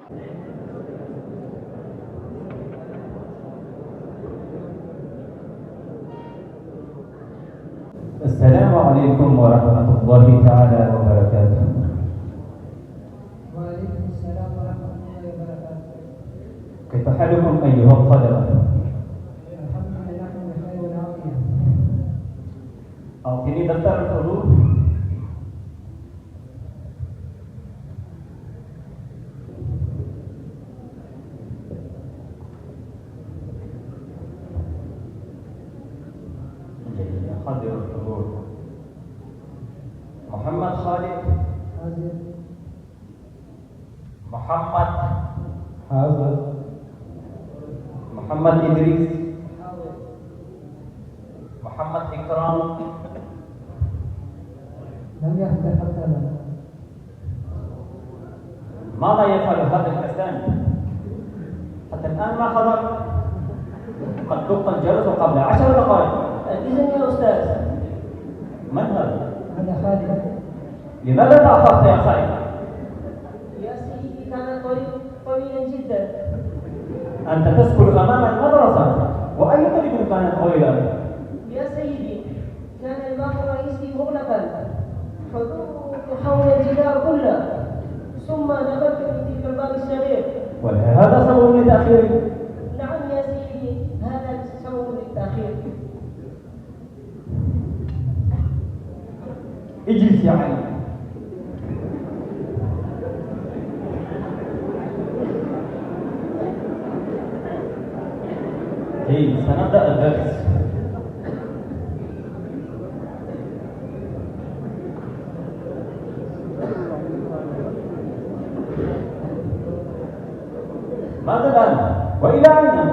السلام عليكم ورحمة الله تعالى وبركاته. وعليكم السلام ورحمة الله وبركاته. كيف حالكم أيها الطلبة؟ الحمد لله نحن بخير وعافية. أعطيني دفتر الحضور. جيد، حاضر الحضور. محمد خالد. حاضر. محمد. حاضر. محمد إدريس. حاضر. محمد إكرام. لم يحضر حتى الآن. ماذا يفعل هذا الإنسان؟ حتى الآن ما حضر. قد دق الجرس قبل 10 دقائق. إذن يا أستاذ. من هذا؟ هذا خالد. لماذا تأخرت يا خالد؟ يا سيدي كان الطريق طويلا جدا. أنت تسكن أمام المدرسة، وأي طريق كانت طويلة؟ يا سيدي كان الباب الرئيسي مغلقا، فدرت حول الجدار كله، ثم دخلت من تلك الباب الصغير. وهذا سبب لتأخيرك؟ نعم يا سيدي، هذا سبب للتأخير. اجلس يا علي. جيد، سنبدأ الدرس. ماذا الآن؟ وإلى أين؟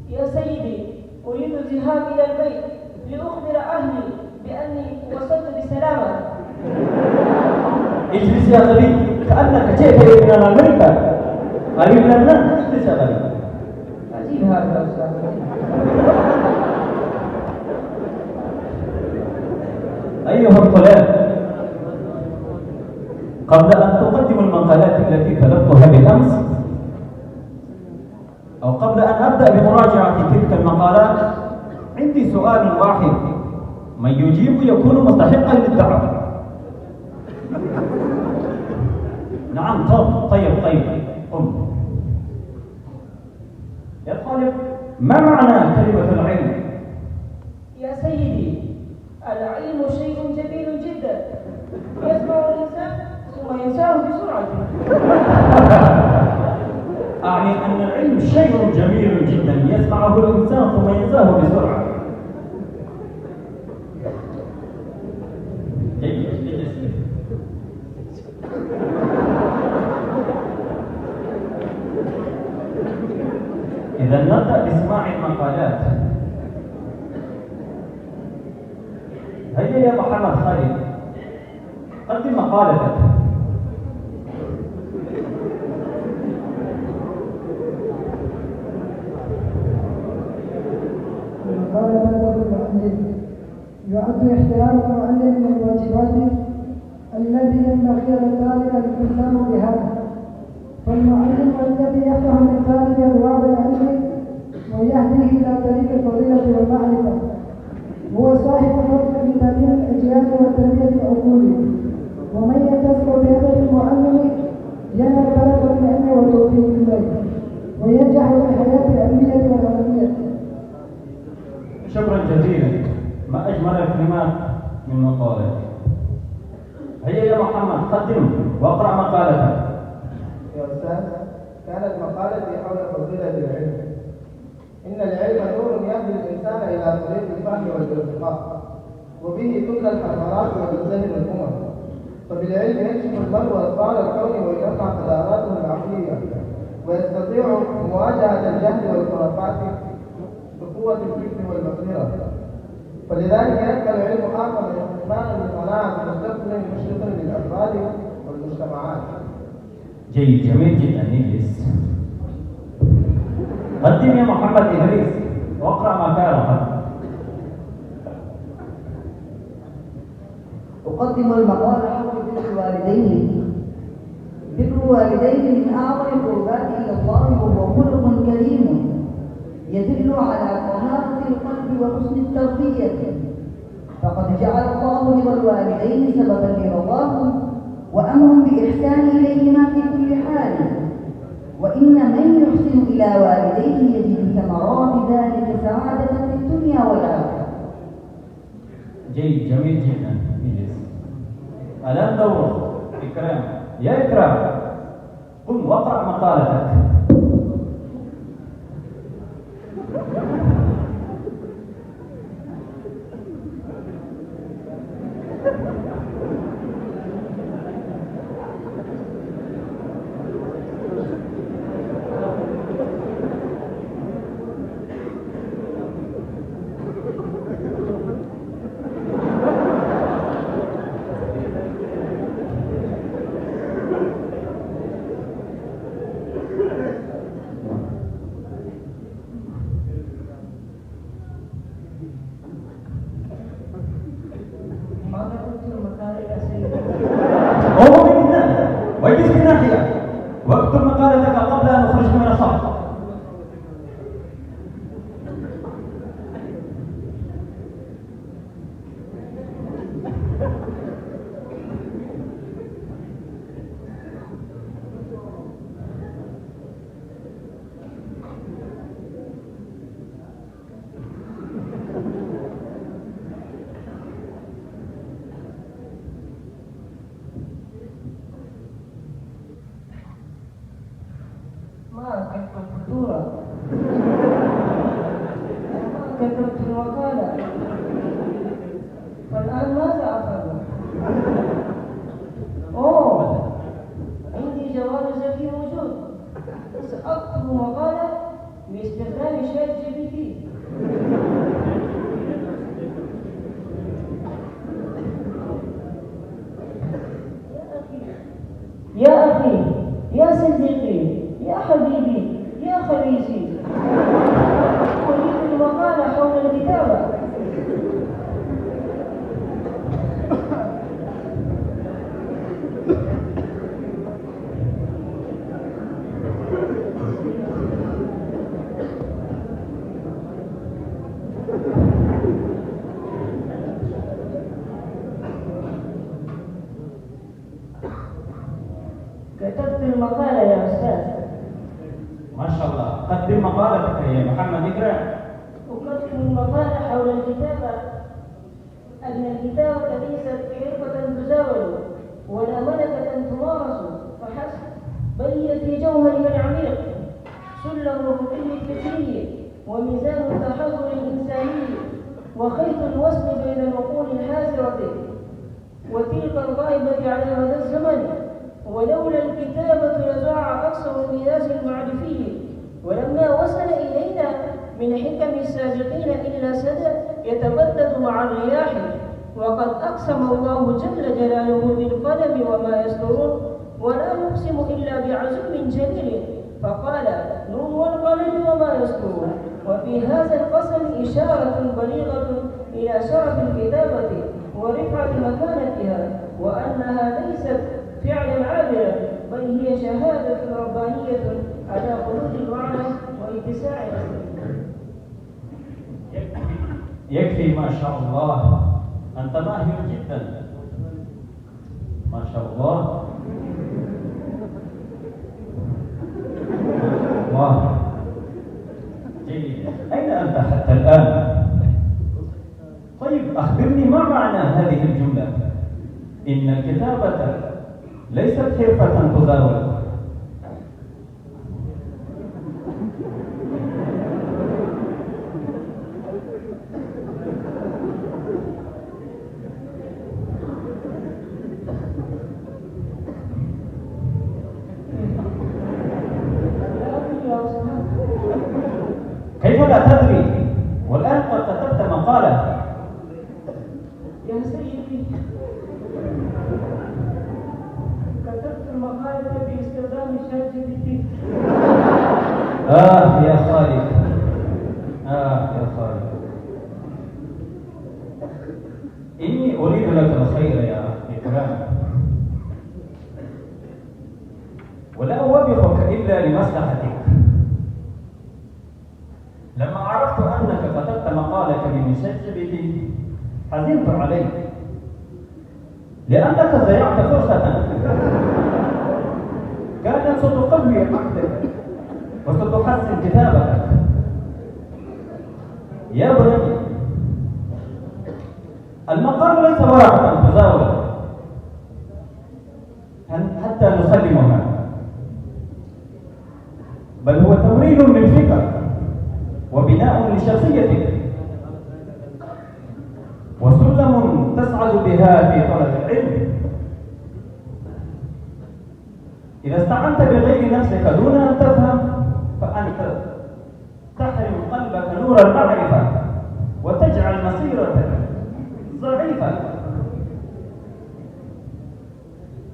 يا سيدي أريد الذهاب إلى البيت لأخبر أهلي بأني وصلت بسلامة. اجلس يا غبي، كأنك جئت من أمريكا. قريب لبنان، اجلس يا غبي. عجيب هذا الأستاذ. أيها الطلاب، قبل أن تقدموا المقالات التي كتبتها بالأمس، أو قبل أن أبدأ بمراجعة تلك المقالات، عندي سؤال واحد، من يجيب يكون مستحقا للدعوة. نعم، طيب، قم. يا طالب، ما معنى كلمة العلم؟ يا سيدي العلم شيء جميل جدا، يسمع الإنسان ثم ينساه بسرعة. أعني أن العلم شيء جميل جدا يسمعه الإنسان ثم ينساه بسرعة. جيد، اجلس. إذا نبدأ بسماع المقالات. هيا يا محمد خالد، قدم مقالتك. قال بدر المعلم: يعد احترام المعلم من الواجبات الذي ينبغي على الطالب الالتزام بهذا، فالمعلم الذي يفهم للطالب ابواب العلم ويهديه الى طريق الفضيله والمعرفه هو صاحب فضل في تعليم الاجيال وتربيه العقول، ومن يتصل بهدف المعلم ينال بركه العلم وتوفيق الله وينجح في الحياه العلميه والعمليه. شكرا جزيلا، ما أجمل الكلمات من مقالتك. هيا يا محمد، قدم واقرأ مقالتك. يا أستاذ، كانت مقالتي حول فضيلة العلم. إن العلم نور يهدي الإنسان إلى طريق الفهم والارتقاء، وبه تبنى الحضارات وتزدهر الأمم، فبالعلم يكشف المرء أسرار الكون ويجمع قدراته العقلية، ويستطيع مواجهة الجهل والخرافات بقوة الفكر والبصيرة. فلذلك يبقى العلم أعظم احتمالا لصناعة مستقبل مشرق للأفراد والمجتمعات. جيد، جميل جدا، اجلس. قدم يا محمد إدريس واقرأ مقالتك. أقدم المقال حول بر الوالدين. بر الوالدين من أعظم القربات إلى الله، وهو خلق كريم يدل على طهارة القلب وحسن التربية، فقد جعل الله رضا الوالدين سببا لرضاهم وأمر بإحسان إليهما في كل حال، وإن من يحسن إلى والديه يجد ثمرات ذلك سعادة في الدنيا والآخرة. جيد، جميل جدا. الآن دورك إكرام. يا إكرام، قم واقرأ مقالتك. واجلس في ناحية واكتب مقالتك قبل أن أخرجك من الصف. ما كتبت الدورة، ما كتبت المقالة، فالآن ماذا أفعل؟ أوه، عندي جوال ذكي موجود، سأكتب مقالة باستخدام شات GPT. يا أخي، يا صديقي، يا حبيبي، يا خليجي، أريد المقالة حول الكتابة. كتبت المقالة يا أستاذ. ما شاء الله، قدم مقالتك يا محمد إكرام. أقدم المقالة حول الكتابة، أن الكتابة ليست حرفة تزاول ولا ملكة تمارس فحسب، بل هي في جوهرها العميق سلم الرقي الفكري وميزان التحضر الإنساني وخيط الوصل بين العقول الحاسرة وتلك الغائبة على مدى الزمن. ولولا الكتابة لزع أكثر الميراث المعرفي، ولما وصل إلينا من حكم السابقين إلا سدى يتبدد مع الرياح. وقد أقسم الله جل جلاله بالقلم وما يسطرون، ولا نقسم إلا بعزم جليل، فقال نون والقلم وما يسطرون. وفي هذا القسم إشارة بليغة إلى شرف الكتابة ورفعة مكانتها، وأنها ليست فعلا عابرا، بل هي شهادة ربانية على خلود المعنى واتساع الأسئلة. يكفي ما شاء الله، أنت ماهر جدا ما شاء الله. الله جيد. أين أنت حتى الآن؟ طيب أخبرني ما معنى هذه الجملة، إن الكتابة ليست حرفة تزاول. كيف لا تدري والآن قد كتبت مقالة؟ يا سيدي، كتبت المقالة باستخدام شات GPT. يا خالد، يا خالد، إني أريد لك الخير يا إكرام، وإلا لمصلحتك. لما عرفت أنك كتبت مقالك بمشاكلتي حزنت عليك، لأنك ضيعت فرصة كانت ستقوي عقلك وستحسن كتابتك. يا بني، المقال ليس ورقة تزاول حتى نسلمها، بل هو تمرين للفكر وبناء لشخصيتك وسلم تصعد بها في طلب العلم. إذا استعنت بغير نفسك دون أن تفهم فأنت تحرم قلبك نور المعرفة وتجعل مسيرتك ضعيفة.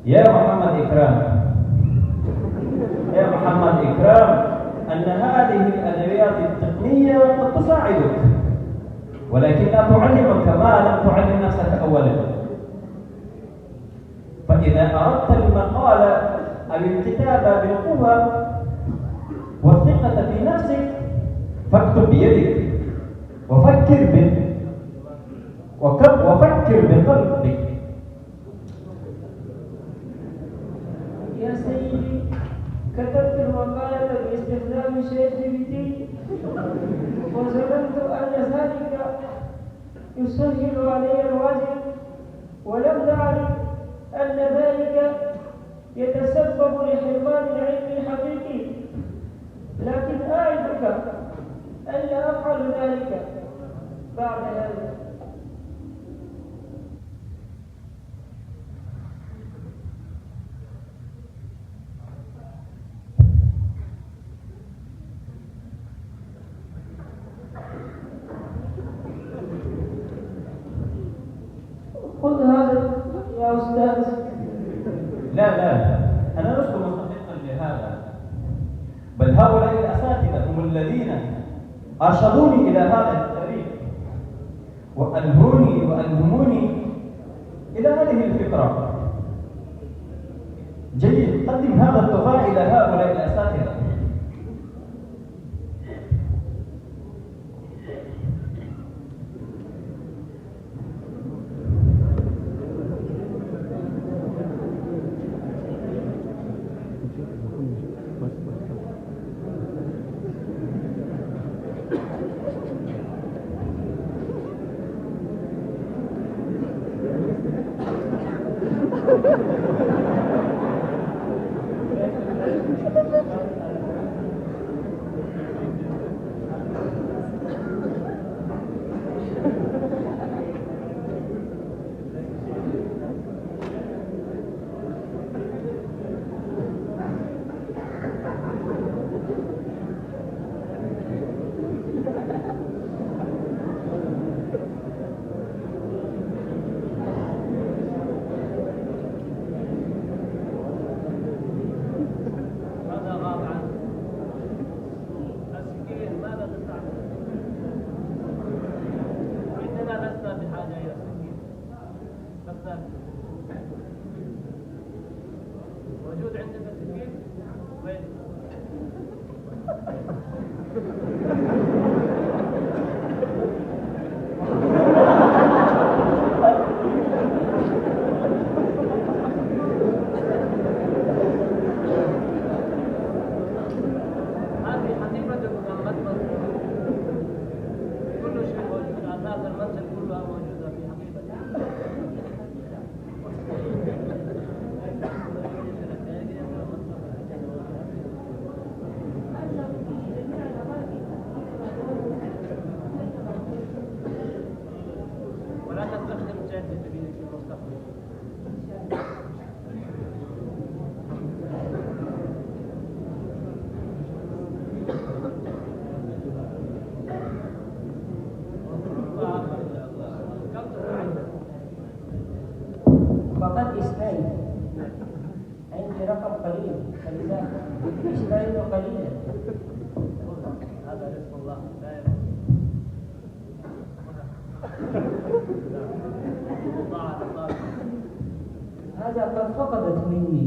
يا محمد إكرام، أن هذه الأدوات التقنية قد تساعدك، ولكن لا تعلمك ما لم تعلم نفسك أولا. فإذا أردت المقال أو الكتابة بالقوة والثقة في نفسك فاكتب بيدك وفكر بقلبك. يا سيدي، كتبت المقالة باستخدام ChatGPT وظننت أن ذلك يسهل علي الواجب، ولم أعرف أن ذلك يتسبب لحرمان العلم الحقيقي. لكن أعدك ألا أفعل ذلك بعد هذا. خذ هذا يا أستاذ. لا، أنا لست مستحقا لهذا، بل هؤلاء الأساتذة هم الذين أرشدوني إلى هذا الطريق وألهموني إلى هذه الفكرة. جيد، قدم هذا التحفة إلى هؤلاء الأساتذة. موجود عندنا سكين وين؟ هذه حديقة مطبخ، كل شيء موجود. أساس المنزل كلها موجودة في حقيقة. ولا تستخدم جهد في المستقبل. فقد استعد، عندي رقم قليل فلذا استعد قليلا. هذا رزق الله لا هذا قد فقدت مني.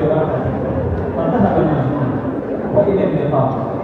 براحتك. فذهب المجنون وإلى اللقاء.